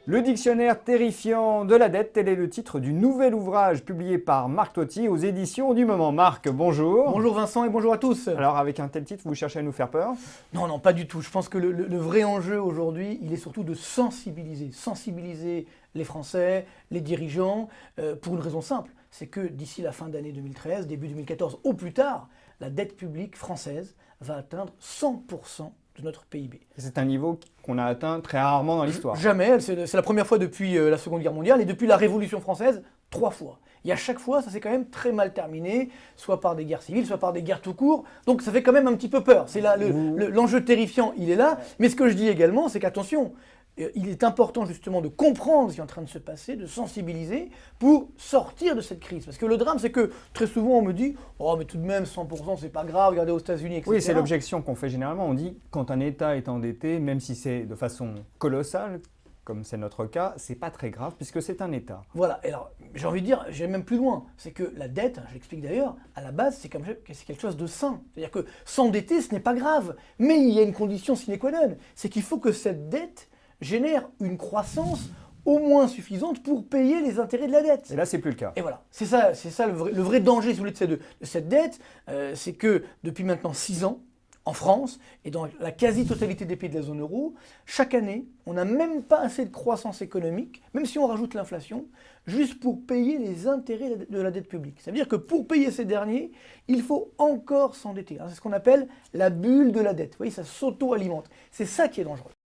Le dictionnaire terrifiant de la dette, tel est le titre du nouvel ouvrage publié par Marc Totti aux éditions du Moment. Marc, bonjour. Bonjour Vincent et bonjour à tous. Alors avec un tel titre, vous cherchez à nous faire peur? Non, non, pas du tout. Je pense que le vrai enjeu aujourd'hui, il est surtout de sensibiliser. Sensibiliser les Français, les dirigeants, pour une raison simple. C'est que d'ici la fin d'année 2013, début 2014, au plus tard, la dette publique française va atteindre 100% de notre PIB. C'est un niveau qu'on a atteint très rarement dans l'histoire. Jamais, c'est la première fois depuis la Seconde Guerre mondiale et depuis la Révolution française, 3 fois. Et à chaque fois, ça s'est quand même très mal terminé, soit par des guerres civiles, soit par des guerres tout court. Donc ça fait quand même un petit peu peur. C'est là l'enjeu terrifiant, il est là. Mais ce que je dis également, c'est qu'attention, il est important justement de comprendre ce qui est en train de se passer, de sensibiliser pour sortir de cette crise. Parce que le drame, c'est que très souvent on me dit « Oh mais tout de même 100% c'est pas grave, regardez aux États-Unis, etc. » Oui, c'est l'objection qu'on fait généralement. On dit quand un État est endetté, même si c'est de façon colossale, comme c'est notre cas, c'est pas très grave puisque c'est un État. Voilà, et alors j'ai envie de dire, j'ai même plus loin, c'est que la dette, je l'explique d'ailleurs, à la base c'est quelque chose de sain. C'est-à-dire que s'endetter ce n'est pas grave, mais il y a une condition sine qua non, c'est qu'il faut que cette dette génère une croissance au moins suffisante pour payer les intérêts de la dette. Et là, c'est plus le cas. Et voilà, c'est ça le vrai danger si vous voulez, de cette dette, c'est que depuis maintenant 6 ans, en France et dans la quasi-totalité des pays de la zone euro, chaque année, on n'a même pas assez de croissance économique, même si on rajoute l'inflation, juste pour payer les intérêts de la dette publique. Ça veut dire que pour payer ces derniers, il faut encore s'endetter. C'est ce qu'on appelle la bulle de la dette. Vous voyez, ça s'auto-alimente. C'est ça qui est dangereux.